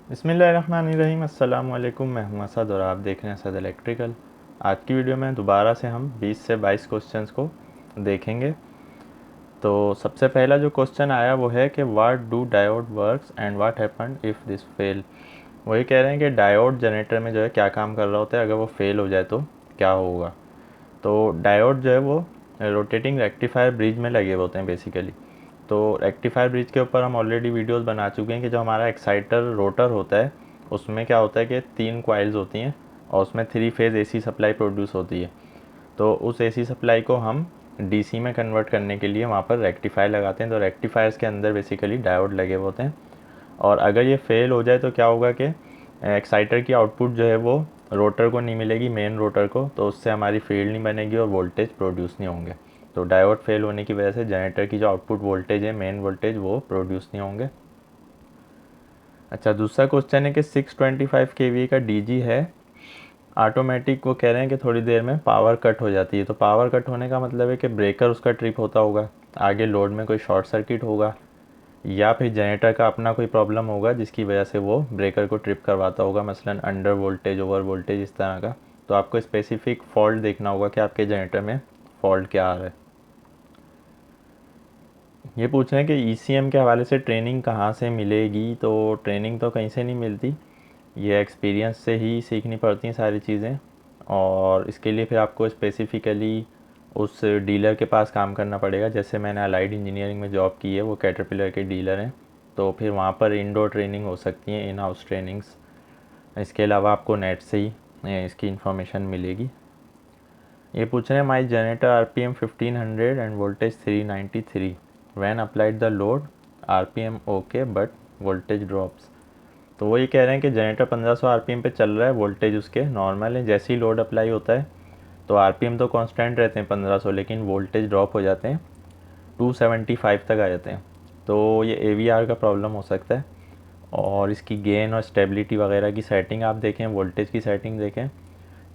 बिस्मिल्लाहिर्रहमानिर्रहीम। अस्सलाम वालेकुम। मैं हूं असद और आप देख रहे हैं असद इलेक्ट्रिकल। आज की वीडियो में दोबारा से हम 20 से 22 क्वेश्चंस को देखेंगे। तो सबसे पहला जो क्वेश्चन आया वो है कि what do diode works and what happen if this fail. वही कह रहे हैं कि डायोड जनरेटर में जो है क्या काम कर रहा होता है, अगर वो फेल हो जाए तो क्या होगा। तो डायोड जो है वो रोटेटिंग रेक्टिफायर ब्रिज में लगे हुए होते हैं बेसिकली। तो रेक्टिफायर ब्रिज के ऊपर हम ऑलरेडी वीडियोस बना चुके हैं कि जो हमारा एक्साइटर रोटर होता है उसमें क्या होता है कि 3 कॉइल्स होती हैं और उसमें 3 फेज़ एसी सप्लाई प्रोड्यूस होती है। तो उस एसी सप्लाई को हम डीसी में कन्वर्ट करने के लिए वहाँ पर रेक्टिफायर लगाते हैं। तो रेक्टिफायर्स के अंदर बेसिकली डायोड लगे हुए होते हैं और अगर ये फेल हो जाए तो क्या होगा कि एक्साइटर की आउटपुट जो है वो रोटर को नहीं मिलेगी, मेन रोटर को, तो उससे हमारी फील्ड नहीं बनेगी और वोल्टेज प्रोड्यूस नहीं होंगे। तो डायोड फेल होने की वजह से जनरेटर की जो आउटपुट वोल्टेज है, मेन वोल्टेज, वो प्रोड्यूस नहीं होंगे। अच्छा, दूसरा क्वेश्चन है कि 625 kVA का डीजी है ऑटोमेटिक। वो कह रहे हैं कि थोड़ी देर में पावर कट हो जाती है। तो पावर कट होने का मतलब है कि ब्रेकर उसका ट्रिप होता होगा, आगे लोड में कोई शॉर्ट सर्किट होगा या फिर जनरेटर का अपना कोई प्रॉब्लम होगा जिसकी वजह से वो ब्रेकर को ट्रिप करवाता होगा, मसलन अंडर वोल्टेज, ओवर वोल्टेज, इस तरह का। तो आपको स्पेसिफिक फॉल्ट देखना होगा कि आपके जनरेटर में फॉल्ट क्या आ रहा है। ये पूछ रहे हैं कि ईसीएम के हवाले से ट्रेनिंग कहाँ से मिलेगी। तो ट्रेनिंग तो कहीं से नहीं मिलती, ये एक्सपीरियंस से ही सीखनी पड़ती हैं सारी चीज़ें। और इसके लिए फिर आपको स्पेसिफ़िकली उस डीलर के पास काम करना पड़ेगा। जैसे मैंने अलाइड इंजीनियरिंग में जॉब की है, वो कैटरपिलर के डीलर हैं, तो फिर वहाँ पर इंडोर ट्रेनिंग हो सकती है, इन हाउस ट्रेनिंग्स। इसके अलावा आपको नेट से ही इसकी इन्फॉर्मेशन मिलेगी। ये पूछ रहे हैं my generator RPM 1500 and voltage 393 when applied the load, RPM okay but voltage drops. तो वो ये कह रहे हैं कि जनरेटर 1500 आरपीएम पे चल रहा है, वोल्टेज उसके नॉर्मल है। जैसे ही लोड अप्लाई होता है तो आरपीएम तो कांस्टेंट रहते हैं 1500, लेकिन वोल्टेज ड्रॉप हो जाते हैं, 275 तक आ जाते हैं। तो ये एवीआर का प्रॉब्लम हो सकता है। और इसकी गेन और स्टेबिलिटी वगैरह की सेटिंग आप देखें, वोल्टेज की सेटिंग देखें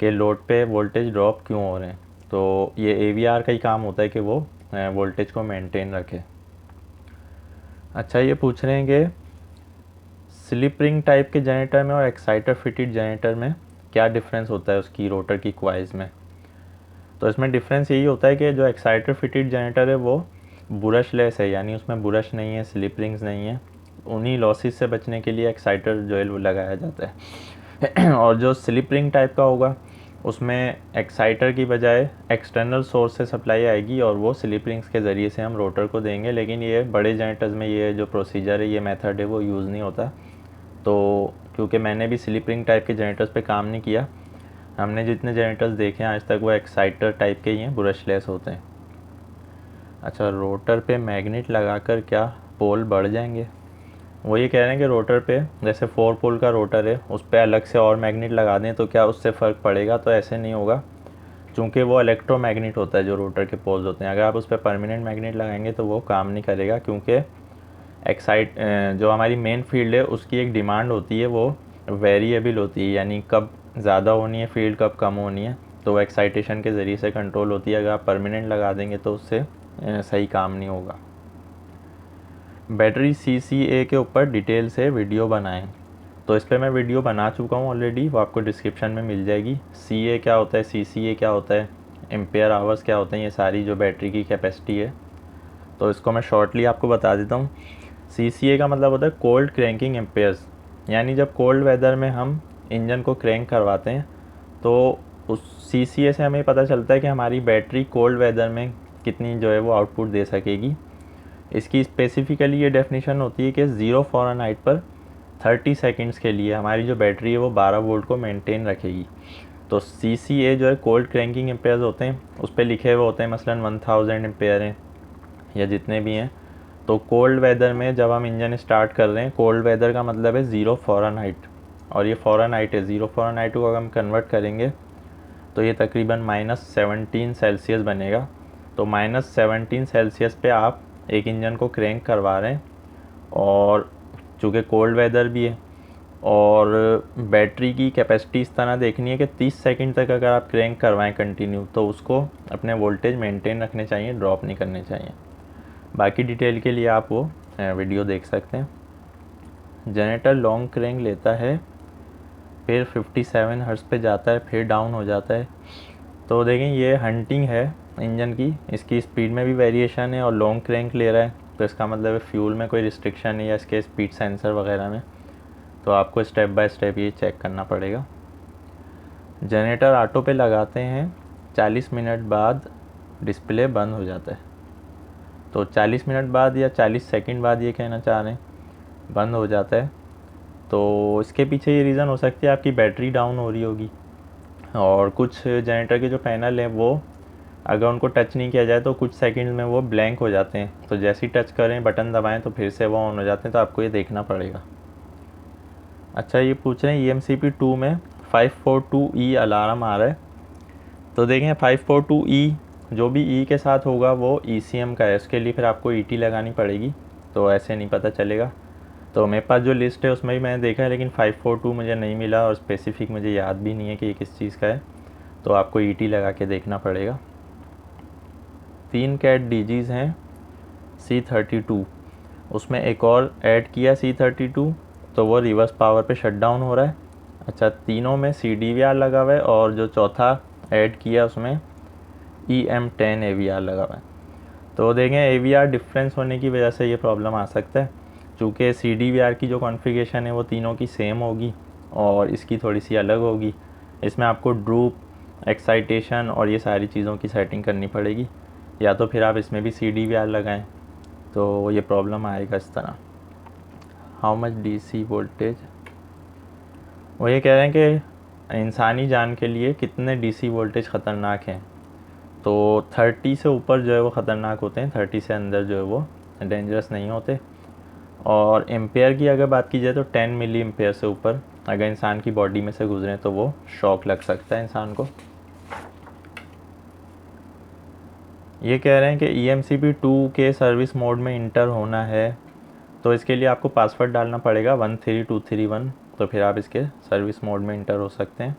कि लोड पे वोल्टेज ड्रॉप क्यों हो रहे हैं। तो ये एवीआर का ही काम होता है कि वो वोल्टेज को मेंटेन रखे। अच्छा, ये पूछ रहे हैं कि स्लिप रिंग टाइप के जनरेटर में और एक्साइटर फिटेड जनरेटर में क्या डिफरेंस होता है उसकी रोटर की क्वाइल्स में। तो इसमें डिफरेंस यही होता है कि जो एक्साइटर फिटेड जनरेटर है वो ब्रशलेस है, यानी उसमें ब्रश नहीं है, स्लिप रिंग्स नहीं है। उन्हीं लॉसेस से बचने के लिए एक्साइटर जो है वो लगाया जाता है। और जो स्लिप रिंग टाइप का होगा उसमें एक्साइटर की बजाय एक्सटर्नल सोर्स से सप्लाई आएगी और वो स्लिप रिंग्स के ज़रिए से हम रोटर को देंगे। लेकिन ये बड़े जनरेटर्स में ये जो प्रोसीजर है, ये मेथड है, वो यूज़ नहीं होता। तो क्योंकि मैंने भी स्लिप रिंग टाइप के जनरेटर्स पे काम नहीं किया, हमने जितने जनरेटर्स देखे हैं आज तक वो एक्साइटर टाइप के ही हैं, ब्रशलेस होते हैं। अच्छा, रोटर पे मैग्नेट लगाकर क्या पोल बढ़ जाएंगे। वो ये कह रहे हैं कि रोटर पे जैसे 4 पोल का रोटर है, उस पर अलग से और मैग्नेट लगा दें तो क्या उससे फ़र्क पड़ेगा। तो ऐसे नहीं होगा, चूँकि वो इलेक्ट्रोमैग्नेट होता है जो रोटर के पोल्स होते हैं। अगर आप उस पर परमानेंट मैग्नेट लगाएंगे तो वो काम नहीं करेगा, क्योंकि एक्साइट जो हमारी मेन फील्ड है उसकी एक डिमांड होती है, वो वेरिएबल होती है, यानी कब ज़्यादा होनी है फील्ड, कब कम होनी है। तो वो एक्साइटेशन के ज़रिए से कंट्रोल होती है। अगर आप परमानेंट लगा देंगे तो उससे सही काम नहीं होगा। बैटरी CCA के ऊपर डिटेल से वीडियो बनाएं। तो इस पर मैं वीडियो बना चुका हूँ ऑलरेडी, वो आपको डिस्क्रिप्शन में मिल जाएगी। CA क्या होता है, CCA क्या होता है, एम्पेयर आवर्स क्या होते हैं, ये सारी जो बैटरी की कैपेसिटी है। तो इसको मैं शॉर्टली आपको बता देता हूँ। CCA का मतलब होता है कोल्ड क्रैंकिंग एम्पेयर्स, यानी जब कोल्ड वेदर में हम इंजन को क्रैंक करवाते हैं तो उस CCA से हमें पता चलता है कि हमारी बैटरी कोल्ड वेदर में कितनी जो है वो आउटपुट दे सकेगी। इसकी स्पेसिफिकली ये डेफिनेशन होती है कि 0 फ़ारेनहाइट पर 30 सेकंड्स के लिए हमारी जो बैटरी है वो 12 वोल्ट को मेंटेन रखेगी। तो CCA जो है कोल्ड क्रैंकिंग एम्पेयर्स होते हैं, उस पर लिखे हुए होते हैं, मसलन 1000 एम्पेयर हैं या जितने भी हैं। तो कोल्ड वेदर में जब हम इंजन स्टार्ट कर रहे हैं, कोल्ड वेदर का मतलब है 0 फ़ारेनहाइट, और ये फ़ारेनहाइट है। 0 फ़ारेनहाइट को अगर हम कन्वर्ट करेंगे तो ये तकरीबन -17 सेल्सियस बनेगा। तो -17 सेल्सियस पे आप एक इंजन को क्रैंक करवा रहे हैं, और चूँकि कोल्ड वेदर भी है और बैटरी की कैपेसिटी इस तरह देखनी है कि 30 सेकंड तक अगर आप क्रैंक करवाएं कंटिन्यू, तो उसको अपने वोल्टेज मेंटेन रखने चाहिए, ड्रॉप नहीं करने चाहिए। बाकी डिटेल के लिए आप वो वीडियो देख सकते हैं। जनरेटर लॉन्ग क्रैंक लेता है, फिर 57 हर्ट्ज़ पे जाता है, फिर डाउन हो जाता है। तो देखें ये हंटिंग है इंजन की, इसकी स्पीड में भी वेरिएशन है और लॉन्ग क्रैंक ले रहा है, तो इसका मतलब है फ्यूल में कोई रिस्ट्रिक्शन है या इसके स्पीड सेंसर वगैरह में। तो आपको स्टेप बाय स्टेप ये चेक करना पड़ेगा। जनरेटर ऑटो पे लगाते हैं, 40 मिनट बाद डिस्प्ले बंद हो जाता है। तो 40 मिनट बाद या 40 सेकंड बाद ये कहना चाह रहे हैं, बंद हो जाता है। तो इसके पीछे ये रीज़न हो सकती है आपकी बैटरी डाउन हो रही होगी, और कुछ जनरेटर के जो पैनल हैं वो अगर उनको टच नहीं किया जाए तो कुछ सेकंड में वो ब्लैंक हो जाते हैं। तो जैसे ही टच करें, बटन दबाएं तो फिर से वो ऑन हो जाते हैं। तो आपको ये देखना पड़ेगा। अच्छा, ये पूछ रहे हैं EMCP 2 में 542E अलार्म आ रहा है। तो देखें 542E जो भी E के साथ होगा वो ECM का है, उसके लिए फिर आपको ET लगानी पड़ेगी, तो ऐसे नहीं पता चलेगा। तो मेरे पास जो लिस्ट है उसमें भी मैंने देखा है, लेकिन 542 मुझे नहीं मिला और स्पेसिफिक मुझे याद भी नहीं है कि ये किस चीज़ का है, तो आपको ET लगा के देखना पड़ेगा। 3 कैट DGs हैं C32, उसमें एक और ऐड किया C32, तो वो रिवर्स पावर पे शट डाउन हो रहा है। अच्छा, तीनों में CDVR लगा हुआ है और जो चौथा ऐड किया उसमें EM10 AVR लगा हुआ है। तो देखें AVR डिफरेंस होने की वजह से ये प्रॉब्लम आ सकता है, चूँकि CDVR की जो कॉन्फ़िगरेशन है वो तीनों की सेम होगी और इसकी थोड़ी सी अलग होगी। इसमें आपको ड्रूप, एक्साइटेशन और ये सारी चीज़ों की सेटिंग करनी पड़ेगी, या तो फिर आप इसमें भी CDVR लगाएं, तो ये प्रॉब्लम आएगा इस तरह। हाउ मच DC वोल्टेज, वो ये कह रहे हैं कि इंसानी जान के लिए कितने DC वोल्टेज ख़तरनाक हैं। तो 30 से ऊपर जो है वो ख़तरनाक होते हैं, 30 से अंदर जो है वो डेंजरस नहीं होते। और एम्पेयर की अगर बात की जाए तो 10 मिली एम्पेयर से ऊपर अगर इंसान की बॉडी में से गुजरें तो वो शॉक लग सकता है इंसान को। ये कह रहे हैं कि EMCP 2 के सर्विस मोड में इंटर होना है, तो इसके लिए आपको पासवर्ड डालना पड़ेगा 13231, तो फिर आप इसके सर्विस मोड में इंटर हो सकते हैं।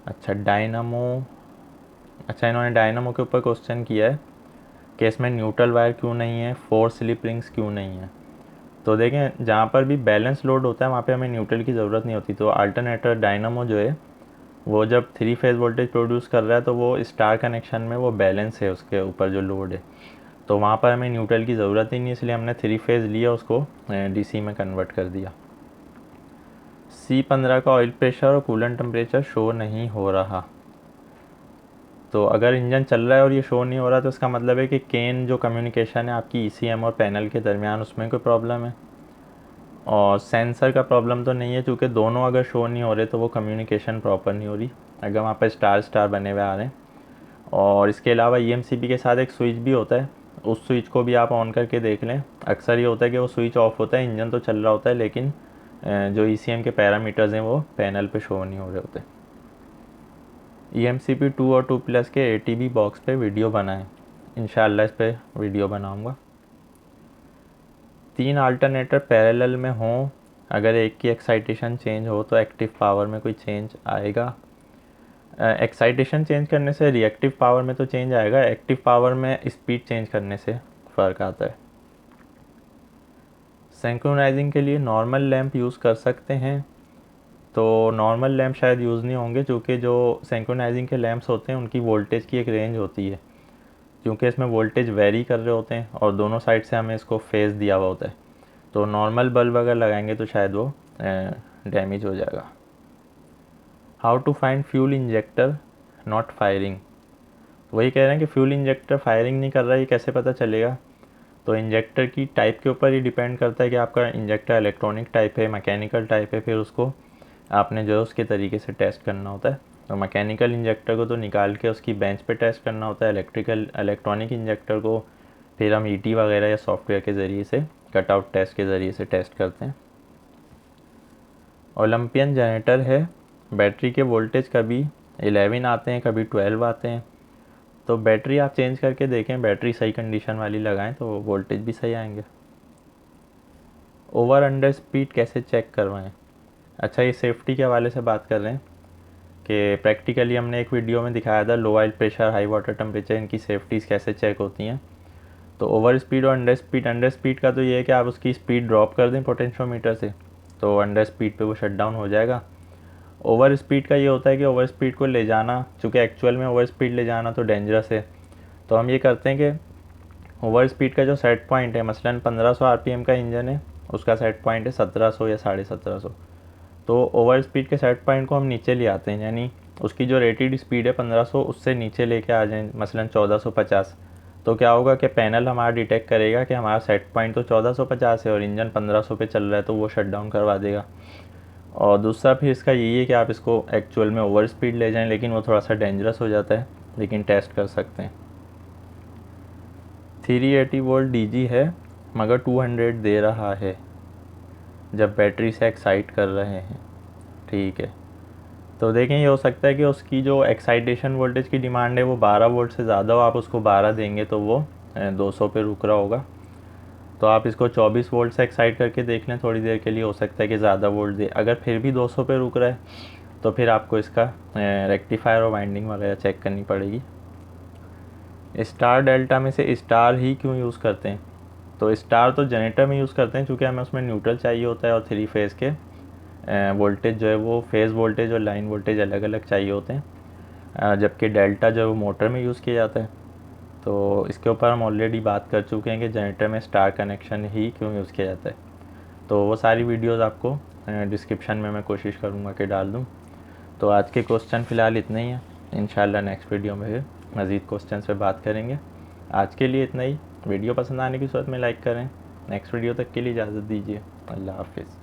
अच्छा, इन्होंने डायनामो के ऊपर क्वेश्चन किया है कि इसमें न्यूट्रल वायर क्यों नहीं है, 4 स्लिप रिंग्स क्यों नहीं है। तो देखें जहाँ पर भी बैलेंस लोड होता है वहाँ पे हमें न्यूट्रल की ज़रूरत नहीं होती। तो अल्टरनेटर डायनामो जो है वो जब 3 फेज़ वोल्टेज प्रोड्यूस कर रहा है तो वो स्टार कनेक्शन में वो बैलेंस है उसके ऊपर जो लोड है, तो वहाँ पर हमें न्यूट्रल की ज़रूरत ही नहीं, इसलिए हमने 3 फेज़ लिया, उसको DC में कन्वर्ट कर दिया। C15 का ऑयल प्रेशर और कूलेंट टेम्परेचर शो नहीं हो रहा। तो अगर इंजन चल रहा है और ये शो नहीं हो रहा तो इसका मतलब है कि केन जो कम्युनिकेशन है आपकी ECM और पैनल के दरमियान उसमें कोई प्रॉब्लम है, और सेंसर का प्रॉब्लम तो नहीं है, क्योंकि दोनों अगर शो नहीं हो रहे तो वो कम्युनिकेशन प्रॉपर नहीं हो रही अगर वहाँ पर स्टार स्टार बने हुए आ रहे हैं। और इसके अलावा EMCP के साथ एक स्विच भी होता है, उस स्विच को भी आप ऑन करके देख लें। अक्सर ये होता है कि वो स्विच ऑफ होता है, इंजन तो चल रहा होता है, लेकिन जो ECM के पैरामीटर्स हैं वो पैनल पे शो नहीं हो रहे होते। EMCP 2 और 2+ के ATB बॉक्स पे वीडियो बनाएं, इंशाल्लाह इस पे वीडियो बनाऊंगा। 3 अल्टरनेटर पैरेलल में हों, अगर एक की एक्साइटेशन चेंज हो तो एक्टिव पावर में कोई चेंज आएगा। एक्साइटेशन चेंज करने से रिएक्टिव पावर में तो चेंज आएगा, एक्टिव पावर में स्पीड चेंज करने से फ़र्क आता है। सिंक्रोनाइजिंग के लिए नॉर्मल लैंप यूज़ कर सकते हैं, तो नॉर्मल लैंप शायद यूज़ नहीं होंगे, क्योंकि जो सिंक्रोनाइजिंग के लैंप्स होते हैं उनकी वोल्टेज की एक रेंज होती है, क्योंकि इसमें वोल्टेज वेरी कर रहे होते हैं और दोनों साइड से हमें इसको फेज़ दिया हुआ होता है। तो नॉर्मल बल्ब अगर लगाएंगे तो शायद वो डैमेज हो जाएगा। How to find fuel injector not firing, वही कह रहे हैं कि फ्यूल इंजेक्टर फायरिंग नहीं कर रहा है, ये कैसे पता चलेगा। तो इंजेक्टर की टाइप के ऊपर ही डिपेंड करता है कि आपका इंजेक्टर इलेक्ट्रॉनिक टाइप है, मैकेनिकल टाइप है, फिर उसको आपने जो है उसके तरीके से टेस्ट करना होता है। तो मैकेनिकल इंजेक्टर को तो निकाल के उसकी बेंच पे टेस्ट करना होता है, इलेक्ट्रॉनिक इंजेक्टर को फिर हम ET वगैरह या सॉफ्टवेयर के ज़रिए से, कटआउट टेस्ट के ज़रिए से टेस्ट करते हैं। ओलंपियन जनरेटर है, बैटरी के वोल्टेज कभी 11 आते हैं, कभी 12 आते हैं। तो बैटरी आप चेंज करके देखें, बैटरी सही कंडीशन वाली लगाएं तो वोल्टेज भी सही आएंगे। ओवर अंडर स्पीड कैसे चेक करवाएं। अच्छा, ये सेफ्टी के हवाले से बात कर रहे हैं कि प्रैक्टिकली हमने एक वीडियो में दिखाया था low oil pressure high water temperature, इनकी सेफ्टीज़ कैसे चेक होती हैं। तो ओवर स्पीड और अंडर स्पीड का तो ये है कि आप उसकी स्पीड ड्रॉप कर दें पोटेंशियोमीटर से, तो अंडर स्पीड पे वो शट डाउन हो जाएगा। ओवर स्पीड का ये होता है कि ओवर स्पीड को ले जाना, चूँकि एक्चुअल में ओवर स्पीड ले जाना तो डेंजरस है, तो हम ये करते हैं कि ओवर स्पीड का जो सेट पॉइंट है, मसलन 1500 आरपीएम का इंजन है, उसका सेट पॉइंट है 1700 या 1750, तो ओवर स्पीड के सेट पॉइंट को हम नीचे ले आते हैं, यानी उसकी जो रेटेड स्पीड है 1500 उससे नीचे लेके आ जाएं, मसलन 1450। तो क्या होगा कि पैनल हमारा डिटेक्ट करेगा कि हमारा सेट पॉइंट तो 1450 है और इंजन 1500 पे चल रहा है, तो वो शट डाउन करवा देगा। और दूसरा फिर इसका यही है कि आप इसको एक्चुअल में ओवर स्पीड ले जाएं, लेकिन वो थोड़ा सा डेंजरस हो जाता है, लेकिन टेस्ट कर सकते हैं। 380 वोल्ट डीजी है मगर 200 दे रहा है जब बैटरी से एक्साइट कर रहे हैं। ठीक है, तो देखें ये हो सकता है कि उसकी जो एक्साइटेशन वोल्टेज की डिमांड है वो 12 वोल्ट से ज़्यादा हो, आप उसको 12 देंगे तो वो 200 पे रुक रहा होगा। तो आप इसको 24 वोल्ट से एक्साइट करके देख लें थोड़ी देर के लिए, हो सकता है कि ज़्यादा वोल्ट दे। अगर फिर भी 200 पे रुक रहा है तो फिर आपको इसका रेक्टिफायर और वाइंडिंग वगैरह चेक करनी पड़ेगी। स्टार डेल्टा में से स्टार ही क्यों यूज़ करते हैं? तो स्टार तो जनरेटर में यूज़ करते हैं क्योंकि हमें उसमें न्यूट्रल चाहिए होता है और 3 फेज़ के वोल्टेज जो है वो फेज़ वोल्टेज और लाइन वोल्टेज अलग अलग चाहिए होते हैं, जबकि डेल्टा जो है वो मोटर में यूज़ किया जाता है। तो इसके ऊपर हम ऑलरेडी बात कर चुके हैं कि जनरेटर में स्टार कनेक्शन ही क्यों यूज़ किया जाता है। तो वो सारी वीडियोस आपको डिस्क्रिप्शन में मैं कोशिश करूँगा कि डाल दूँ। तो आज के क्वेश्चन फ़िलहाल इतने ही हैं, इंशाल्लाह नेक्स्ट वीडियो में फिर मज़ीद क्वेश्चन पे बात करेंगे। आज के लिए इतना ही। वीडियो पसंद आने की सूरत में लाइक करें। नेक्स्ट वीडियो तक के लिए इजाज़त दीजिए। अल्लाह हाफिज़।